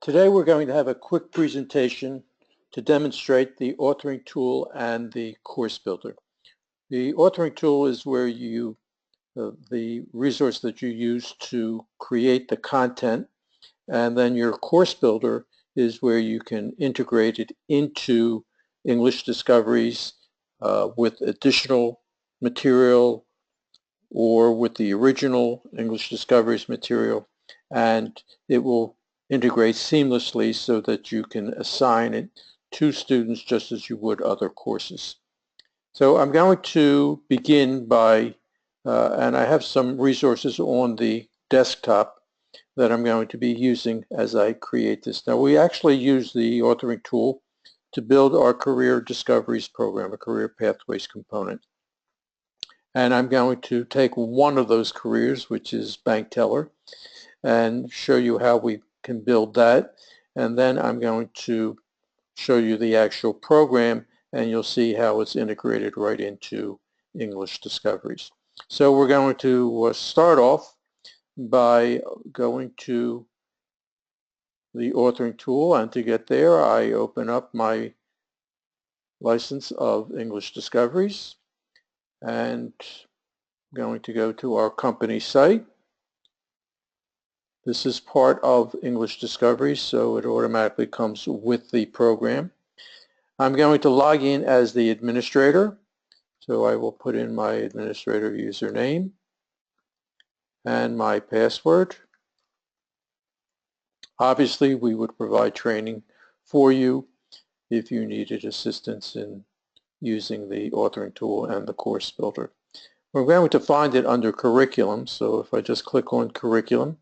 Today we're going to have a quick presentation to demonstrate the authoring tool and the course builder. The authoring tool is where the resource that you use to create the content, and then your course builder is where you can integrate it into English Discoveries with additional material or with the original English Discoveries material, and it will integrate seamlessly so that you can assign it to students just as you would other courses. So I'm going to begin by, and I have some resources on the desktop that I'm going to be using as I create this. Now we actually use the authoring tool to build our Career Discoveries program, a Career Pathways component. And I'm going to take one of those careers, which is bank teller, and show you how we can build that. And then I'm going to show you the actual program, and you'll see how it's integrated right into English Discoveries. So we're going to start off by going to the authoring tool, and to get there I open up my license of English Discoveries, and I'm going to go to our company site. This is part of English Discoveries, so it automatically comes with the program. I'm going to log in as the administrator, so I will put in my administrator username and my password. Obviously, we would provide training for you if you needed assistance in using the authoring tool and the course builder. We're going to find it under curriculum, so if I just click on curriculum,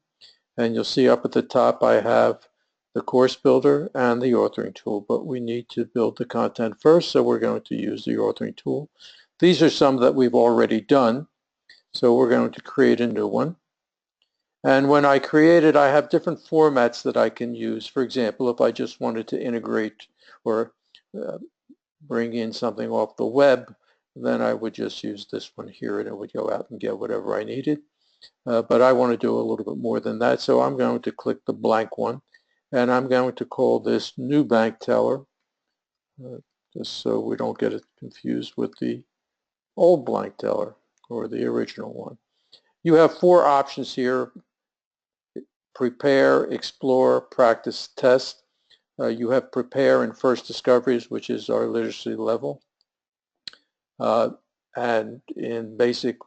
and you'll see up at the top I have the course builder and the authoring tool, but we need to build the content first, so we're going to use the authoring tool. These are some that we've already done, so we're going to create a new one. And when I create it, I have different formats that I can use. For example, if I just wanted to integrate or bring in something off the web, then I would just use this one here, and it would go out and get whatever I needed. But I want to do a little bit more than that, so I'm going to click the blank one, and I'm going to call this New Bank Teller, just so we don't get it confused with the old blank teller or the original one. You have four options here: prepare, explore, practice, test. You have prepare and first discoveries, which is our literacy level, and in basic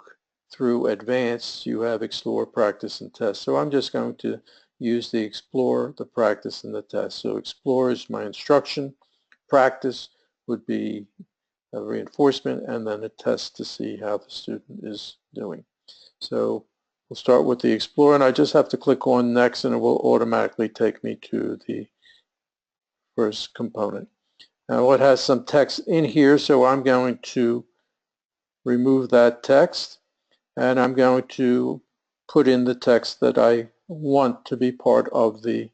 through advanced you have explore, practice, and test. So I'm just going to use the explore, the practice, and the test. So explore is my instruction, practice would be a reinforcement, and then a test to see how the student is doing. So we'll start with the explore, and I just have to click on next, and it will automatically take me to the first component. Now it has some text in here, so I'm going to remove that text, and I'm going to put in the text that I want to be part of the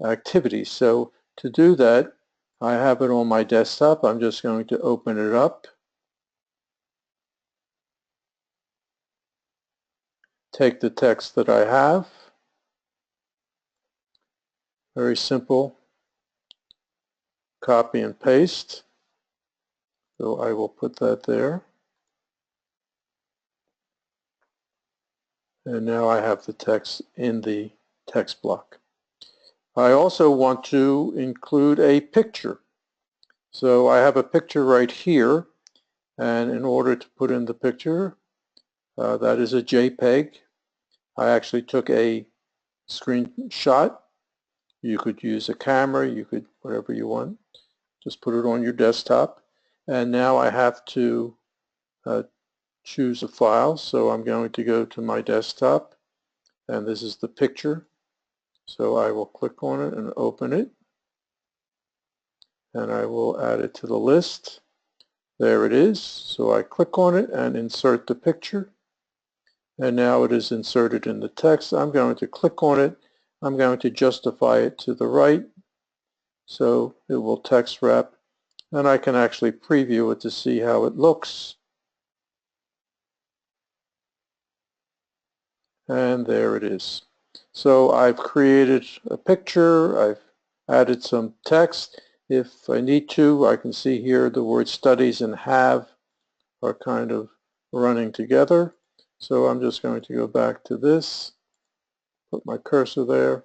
activity. So to do that, I have it on my desktop. I'm just going to open it up, take the text that I have, very simple, copy and paste. So I will put that there. And now I have the text in the text block. I also want to include a picture. So I have a picture right here, and in order to put in the picture, that is a JPEG. I actually took a screenshot. You could use a camera, you could, whatever you want. Just put it on your desktop. And now I have to choose a file. So I'm going to go to my desktop, and this is the picture. So I will click on it and open it, and I will add it to the list. There it is. So I click on it and insert the picture, and now it is inserted in the text. I'm going to click on it. I'm going to justify it to the right, so it will text wrap, and I can actually preview it to see how it looks. And there it is. So I've created a picture, I've added some text. If I need to, I can see here the word studies and have are kind of running together. So I'm just going to go back to this, put my cursor there.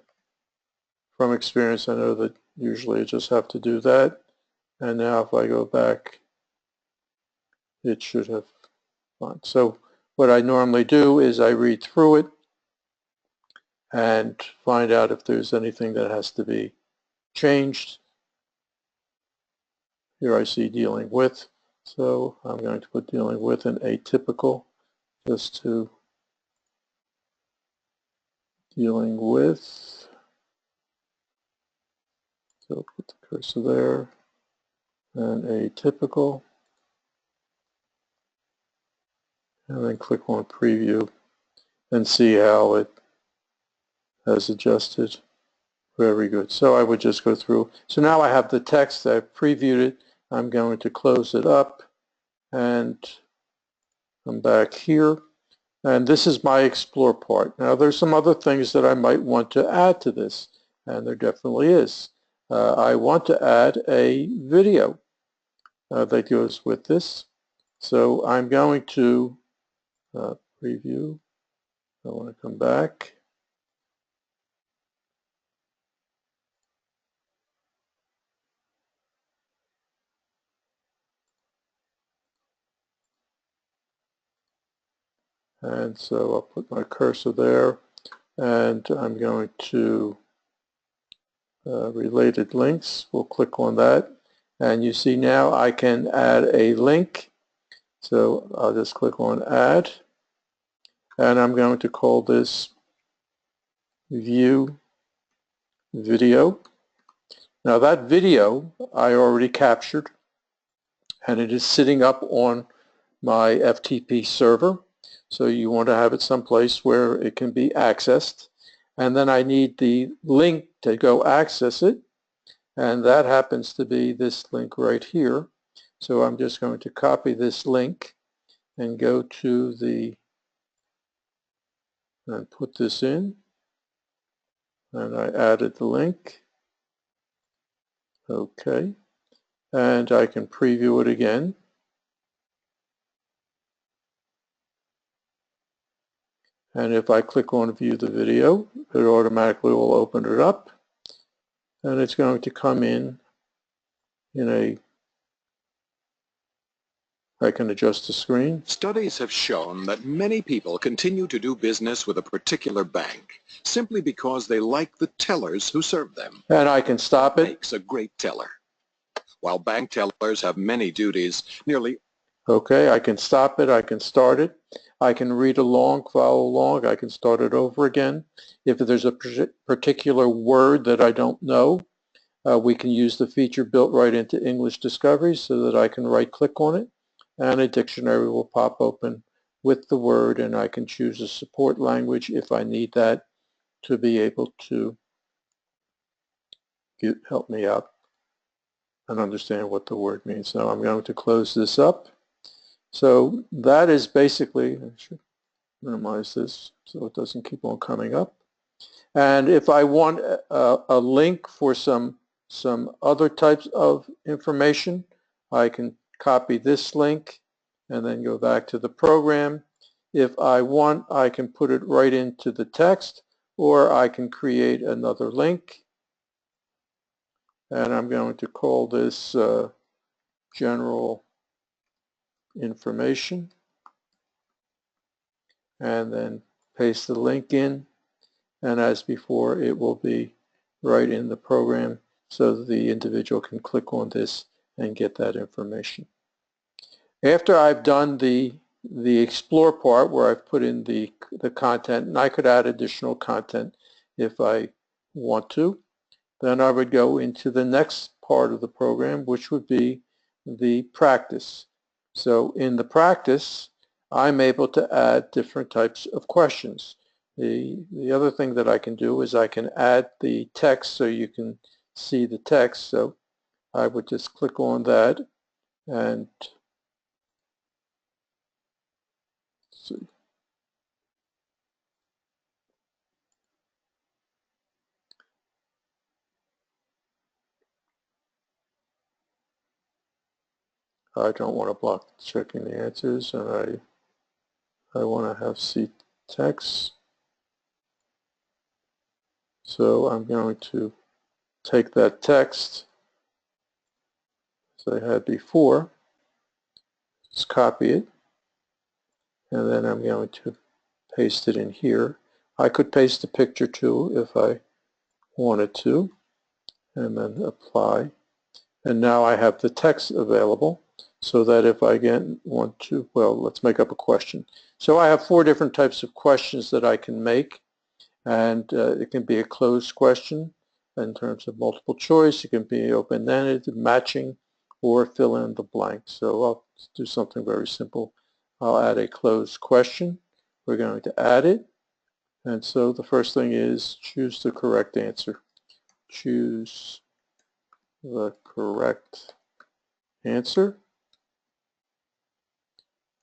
From experience, I know that usually I just have to do that. And now if I go back, it should have fine. So what I normally do is I read through it and find out if there's anything that has to be changed. Here I see dealing with, so I'm going to put dealing with an atypical just to dealing with. So put the cursor there and atypical, and then click on preview and see how it has adjusted. Very good. So I would just go through. So now I have the text. I've previewed it. I'm going to close it up and come back here. And this is my explore part. Now there's some other things that I might want to add to this, and there definitely is. I want to add a video that goes with this. So I'm going to preview. I want to come back. And so I'll put my cursor there, and I'm going to related links. We'll click on that. And you see now I can add a link. So I'll just click on add. And I'm going to call this view video. Now that video I already captured, and it is sitting up on my FTP server. So you want to have it someplace where it can be accessed. And then I need the link to go access it. And that happens to be this link right here. So I'm just going to copy this link and go to the, and put this in. And I added the link. Okay. And I can preview it again. And if I click on view the video, it automatically will open it up. And it's going to come in a, I can adjust the screen. Studies have shown that many people continue to do business with a particular bank simply because they like the tellers who serve them. And I can stop it. Makes a great teller. While bank tellers have many duties, nearly... Okay, I can stop it, I can start it, I can read along, follow along, I can start it over again. If there's a particular word that I don't know, we can use the feature built right into English Discovery so that I can right-click on it, and a dictionary will pop open with the word, and I can choose a support language if I need that to be able to help me out and understand what the word means. Now I'm going to close this up. So that is basically, I should minimize this so it doesn't keep on coming up. And if I want a link for some other types of information, I can copy this link and then go back to the program. If I want, I can put it right into the text, or I can create another link. And I'm going to call this general information, and then paste the link in, and as before it will be right in the program so that the individual can click on this and get that information. After I've done the explore part where I've put in the content, and I could add additional content if I want to, then I would go into the next part of the program, which would be the practice. So in the practice, I'm able to add different types of questions. The other thing that I can do is I can add the text so you can see the text. So I would just click on that and see. I don't want to block checking the answers, and I want to have C text. So I'm going to take that text as I had before, just copy it, and then I'm going to paste it in here. I could paste a picture too if I wanted to, and then apply. And now I have the text available so that if I again want to, well, let's make up a question. So I have 4 different types of questions that I can make, and it can be a closed question in terms of multiple choice. It can be open-ended, matching, or fill in the blank. So I'll do something very simple. I'll add a closed question. We're going to add it. And so the first thing is choose the correct answer. Choose the correct answer.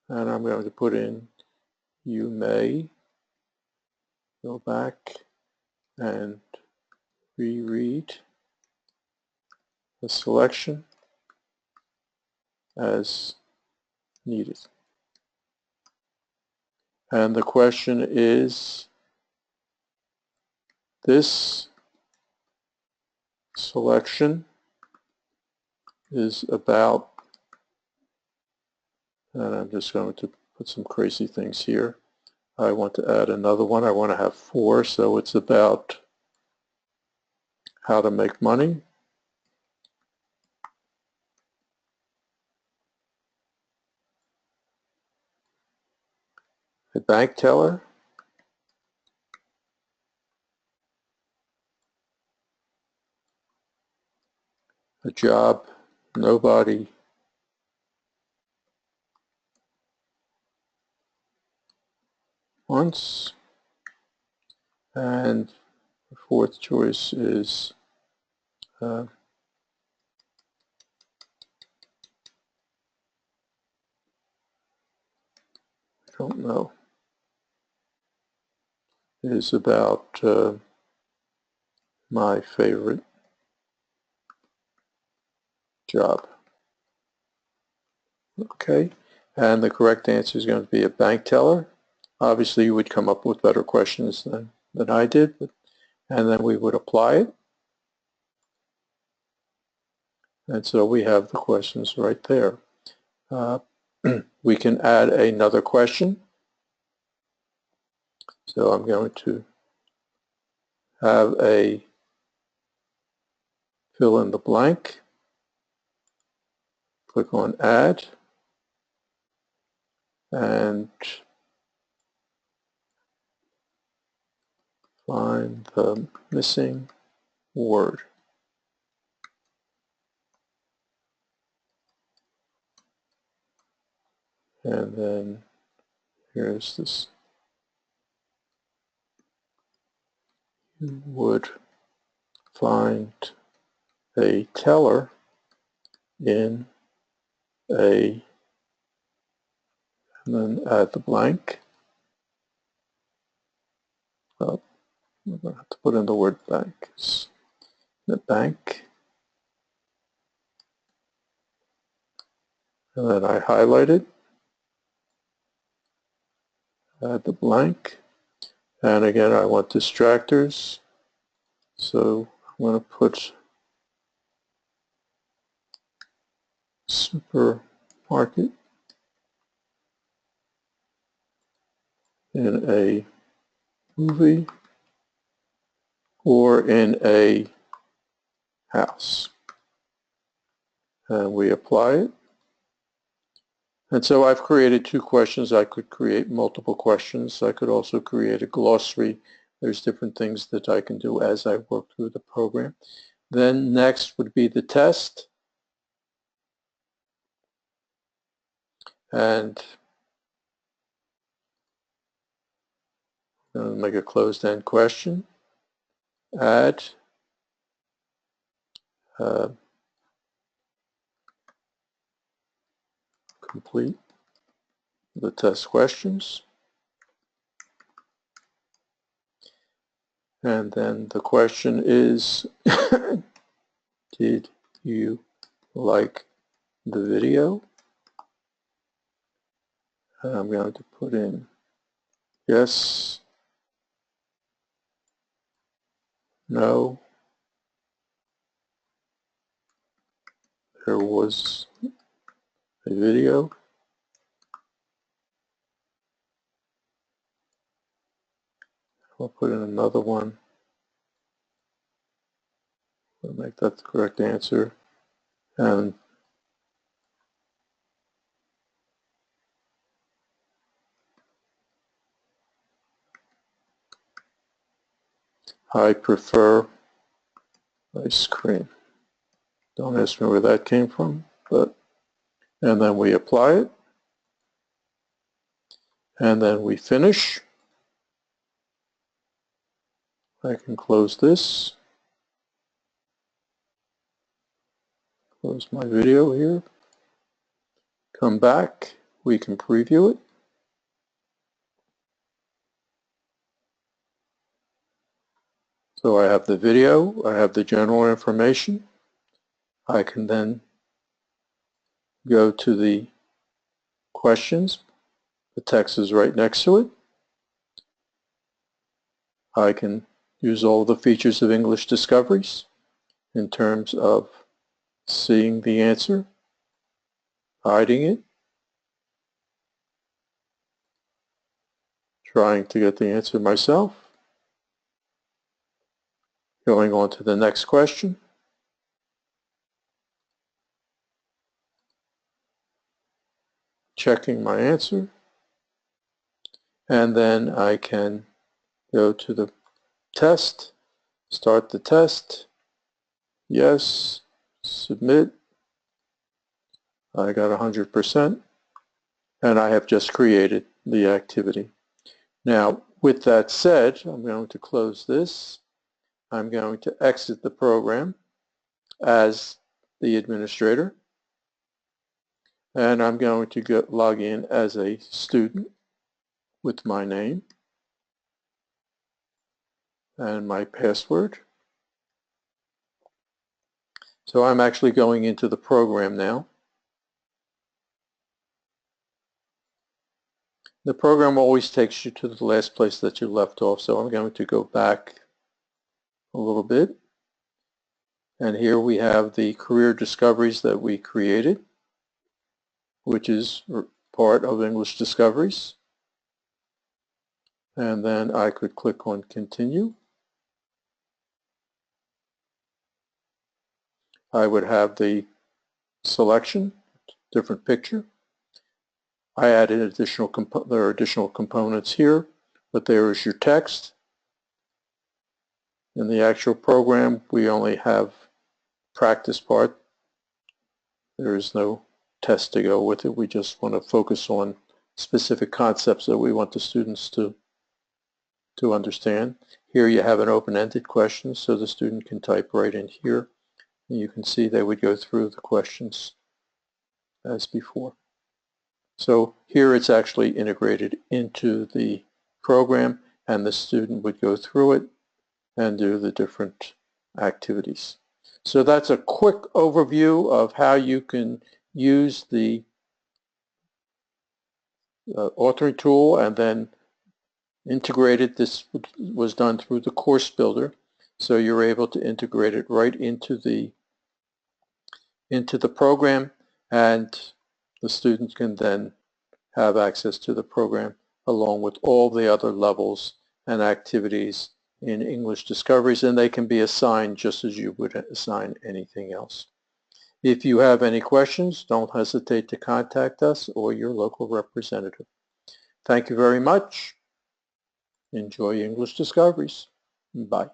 And I'm going to put in, you may go back and reread the selection as needed. And the question is, this selection is about, and I'm just going to put some crazy things here. I want to add another one. I want to have 4, so it's about how to make money. A bank teller. A job nobody wants. And the 4th choice is I don't know, is about my favorite job. Okay, and the correct answer is going to be a bank teller. Obviously, you would come up with better questions than I did, and then we would apply it. And so we have the questions right there. We can add another question. So I'm going to have a fill in the blank. Click on add. And find the missing word. And then here's this. You would find a teller in a, and then add the blank. Oh, I'm going to have to put in the word bank. The bank. And then I highlight it. Add the blank. And again, I want distractors. So I'm going to put supermarket in a movie or in a house. And we apply it. And so I've created 2 questions. I could create multiple questions. I could also create a glossary. There's different things that I can do as I work through the program. Then next would be the test. And I'm going to make a closed-end question. Add complete the test questions. And then the question is, did you like the video? And I'm going to put in yes, no, there was a video. I'll put in another one. I'll make that the correct answer. And I prefer ice cream. Don't ask me where that came from, but, and then we apply it. And then we finish. I can close this. Close my video here. Come back. We can preview it. So I have the video. I have the general information. I can then go to the questions. The text is right next to it. I can use all the features of English Discoveries in terms of seeing the answer, hiding it, trying to get the answer myself, going on to the next question, checking my answer, and then I can go to the test, start the test, yes, submit, I got 100%, and I have just created the activity. Now, with that said, I'm going to close this. I'm going to exit the program as the administrator, and I'm going to log in as a student with my name and my password. So I'm actually going into the program now. The program always takes you to the last place that you left off, so I'm going to go back a little bit. And here we have the career discoveries that we created, which is part of English Discoveries. And then I could click on Continue. I would have the selection, different picture. I added there are additional components here, but there is your text. In the actual program, we only have practice part. There is no test to go with it. We just want to focus on specific concepts that we want the students to understand. Here you have an open-ended question, so the student can type right in here. And you can see they would go through the questions as before. So here it's actually integrated into the program, and the student would go through it and do the different activities. So that's a quick overview of how you can use the authoring tool and then integrate it. This was done through the course builder, so you're able to integrate it right into the program, and the students can then have access to the program along with all the other levels and activities in English Discoveries, and they can be assigned just as you would assign anything else. If you have any questions, don't hesitate to contact us or your local representative. Thank you very much. Enjoy English Discoveries. Bye.